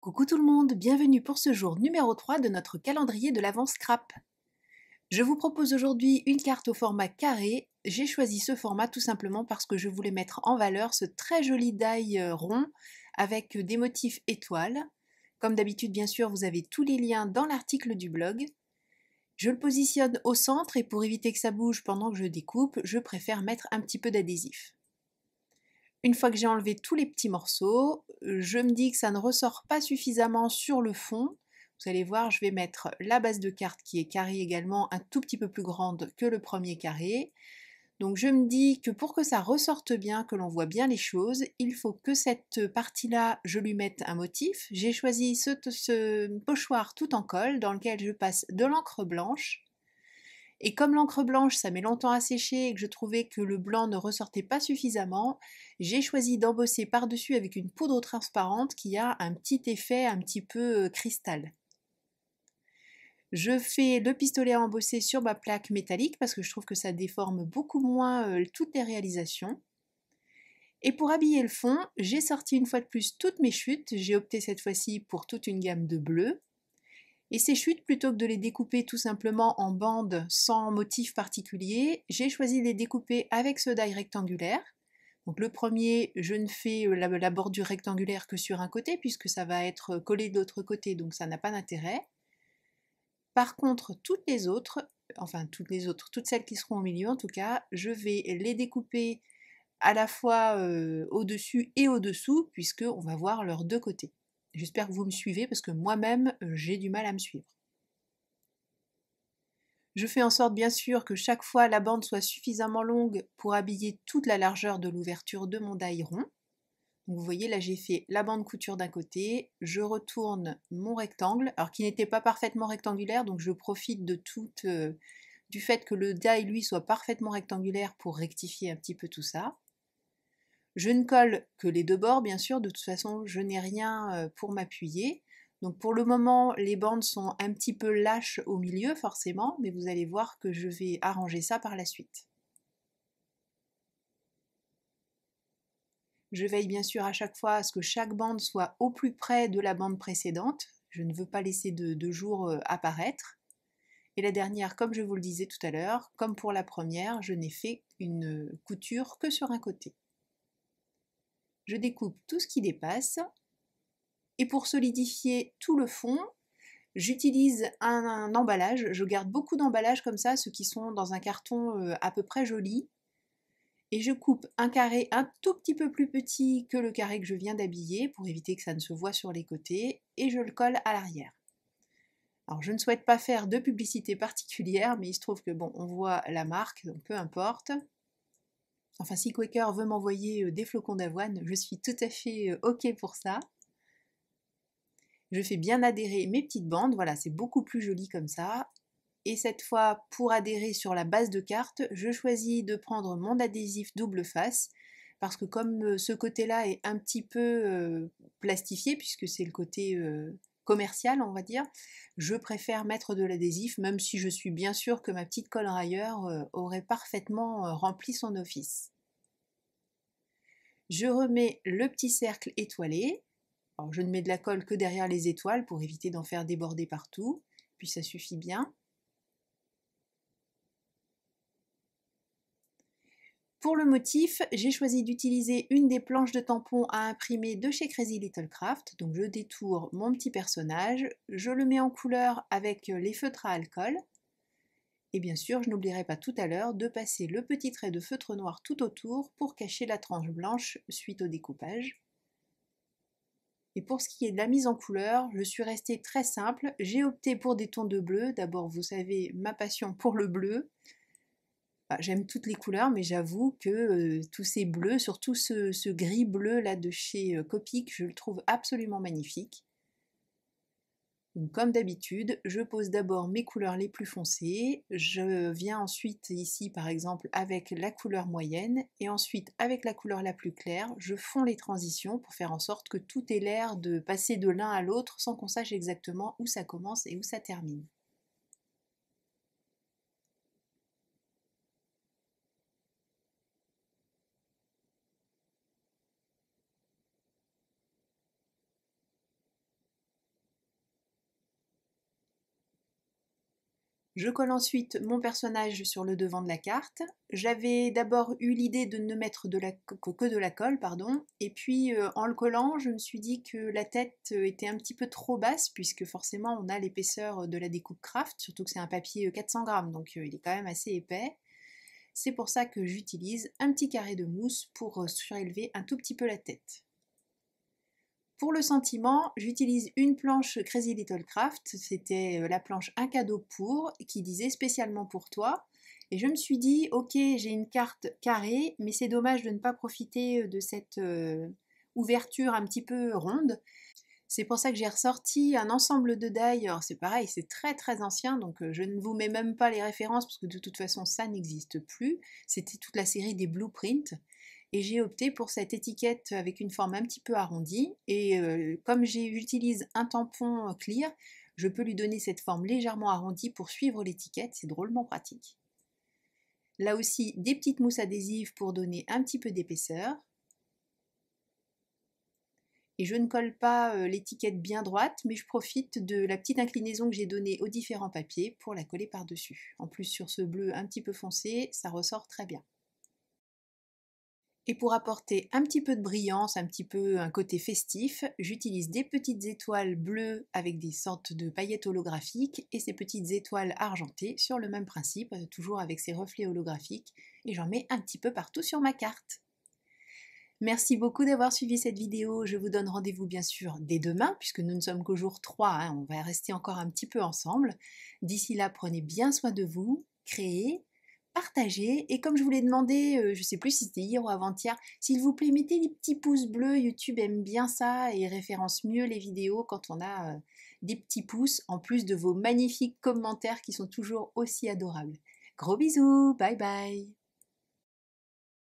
Coucou tout le monde, bienvenue pour ce jour numéro 3 de notre calendrier de l'Avent Scrap. Je vous propose aujourd'hui une carte au format carré. J'ai choisi ce format tout simplement parce que je voulais mettre en valeur ce très joli die rond avec des motifs étoiles. Comme d'habitude, bien sûr, vous avez tous les liens dans l'article du blog. Je le positionne au centre et pour éviter que ça bouge pendant que je découpe, je préfère mettre un petit peu d'adhésif. Une fois que j'ai enlevé tous les petits morceaux, je me dis que ça ne ressort pas suffisamment sur le fond. Vous allez voir, je vais mettre la base de carte qui est carrée également, un tout petit peu plus grande que le premier carré. Donc je me dis que pour que ça ressorte bien, que l'on voit bien les choses, il faut que cette partie-là, je lui mette un motif. J'ai choisi ce pochoir tout en colle dans lequel je passe de l'encre blanche. Et comme l'encre blanche, ça met longtemps à sécher et que je trouvais que le blanc ne ressortait pas suffisamment, j'ai choisi d'embosser par-dessus avec une poudre transparente qui a un petit effet un petit peu cristal. Je fais le pistolet à embosser sur ma plaque métallique parce que je trouve que ça déforme beaucoup moins toutes les réalisations. Et pour habiller le fond, j'ai sorti une fois de plus toutes mes chutes. J'ai opté cette fois-ci pour toute une gamme de bleus. Et ces chutes, plutôt que de les découper tout simplement en bandes sans motif particulier, j'ai choisi de les découper avec ce die rectangulaire. Donc le premier, je ne fais la bordure rectangulaire que sur un côté puisque ça va être collé de l'autre côté, donc ça n'a pas d'intérêt. Par contre, toutes celles qui seront au milieu en tout cas, je vais les découper à la fois au-dessus et au-dessous puisque on va voir leurs deux côtés. J'espère que vous me suivez parce que moi-même j'ai du mal à me suivre. Je fais en sorte bien sûr que chaque fois la bande soit suffisamment longue pour habiller toute la largeur de l'ouverture de mon die rond. Donc vous voyez là j'ai fait la bande couture d'un côté, je retourne mon rectangle, alors qui n'était pas parfaitement rectangulaire, donc je profite de du fait que le die lui soit parfaitement rectangulaire pour rectifier un petit peu tout ça. Je ne colle que les deux bords bien sûr, de toute façon je n'ai rien pour m'appuyer. Donc pour le moment, les bandes sont un petit peu lâches au milieu forcément, mais vous allez voir que je vais arranger ça par la suite. Je veille bien sûr à chaque fois à ce que chaque bande soit au plus près de la bande précédente. Je ne veux pas laisser de jour apparaître. Et la dernière, comme je vous le disais tout à l'heure, comme pour la première, je n'ai fait une couture que sur un côté. Je découpe tout ce qui dépasse. Et pour solidifier tout le fond, j'utilise un emballage, je garde beaucoup d'emballages comme ça, ceux qui sont dans un carton à peu près joli. Et je coupe un carré un tout petit peu plus petit que le carré que je viens d'habiller pour éviter que ça ne se voit sur les côtés et je le colle à l'arrière. Alors je ne souhaite pas faire de publicité particulière, mais il se trouve que bon, on voit la marque, donc peu importe. Enfin, si Quaker veut m'envoyer des flocons d'avoine, je suis tout à fait ok pour ça. Je fais bien adhérer mes petites bandes, voilà, c'est beaucoup plus joli comme ça. Et cette fois, pour adhérer sur la base de carte, je choisis de prendre mon adhésif double face, parce que comme ce côté-là est un petit peu plastifié, puisque c'est le côté commercial, on va dire, je préfère mettre de l'adhésif, même si je suis bien sûre que ma petite colle railleur aurait parfaitement rempli son office. Je remets le petit cercle étoilé. Alors, je ne mets de la colle que derrière les étoiles pour éviter d'en faire déborder partout, puis ça suffit bien. Pour le motif, j'ai choisi d'utiliser une des planches de tampon à imprimer de chez Crazy Little Craft. Donc je détourne mon petit personnage, je le mets en couleur avec les feutres à alcool. Et bien sûr, je n'oublierai pas tout à l'heure de passer le petit trait de feutre noir tout autour pour cacher la tranche blanche suite au découpage. Et pour ce qui est de la mise en couleur, je suis restée très simple. J'ai opté pour des tons de bleu. D'abord, vous savez, ma passion pour le bleu. J'aime toutes les couleurs, mais j'avoue que tous ces bleus, surtout ce gris bleu là de chez Copic, je le trouve absolument magnifique. Donc, comme d'habitude, je pose d'abord mes couleurs les plus foncées, je viens ensuite ici par exemple avec la couleur moyenne, et ensuite avec la couleur la plus claire, je fonds les transitions pour faire en sorte que tout ait l'air de passer de l'un à l'autre sans qu'on sache exactement où ça commence et où ça termine. Je colle ensuite mon personnage sur le devant de la carte. J'avais d'abord eu l'idée de ne mettre que de la colle, pardon, et puis en le collant, je me suis dit que la tête était un petit peu trop basse, puisque forcément on a l'épaisseur de la découpe craft, surtout que c'est un papier 400 grammes, donc il est quand même assez épais. C'est pour ça que j'utilise un petit carré de mousse pour surélever un tout petit peu la tête. Pour le sentiment, j'utilise une planche Crazy Little Craft, c'était la planche Un cadeau pour, qui disait spécialement pour toi. Et je me suis dit, ok, j'ai une carte carrée, mais c'est dommage de ne pas profiter de cette ouverture un petit peu ronde. C'est pour ça que j'ai ressorti un ensemble de die. Alors c'est pareil, c'est très très ancien, donc je ne vous mets même pas les références parce que de toute façon ça n'existe plus. C'était toute la série des blueprints. Et j'ai opté pour cette étiquette avec une forme un petit peu arrondie. Et comme j'utilise un tampon clear, je peux lui donner cette forme légèrement arrondie pour suivre l'étiquette. C'est drôlement pratique. Là aussi, des petites mousses adhésives pour donner un petit peu d'épaisseur. Et je ne colle pas l'étiquette bien droite, mais je profite de la petite inclinaison que j'ai donnée aux différents papiers pour la coller par-dessus. En plus, sur ce bleu un petit peu foncé, ça ressort très bien. Et pour apporter un petit peu de brillance, un petit peu un côté festif, j'utilise des petites étoiles bleues avec des sortes de paillettes holographiques et ces petites étoiles argentées sur le même principe, toujours avec ces reflets holographiques, et j'en mets un petit peu partout sur ma carte. Merci beaucoup d'avoir suivi cette vidéo, je vous donne rendez-vous bien sûr dès demain, puisque nous ne sommes qu'au jour 3, hein, on va rester encore un petit peu ensemble. D'ici là, prenez bien soin de vous, créez, partagez, et comme je vous l'ai demandé, je ne sais plus si c'était hier ou avant-hier, s'il vous plaît, mettez des petits pouces bleus, YouTube aime bien ça et référence mieux les vidéos quand on a des petits pouces, en plus de vos magnifiques commentaires qui sont toujours aussi adorables. Gros bisous, bye bye!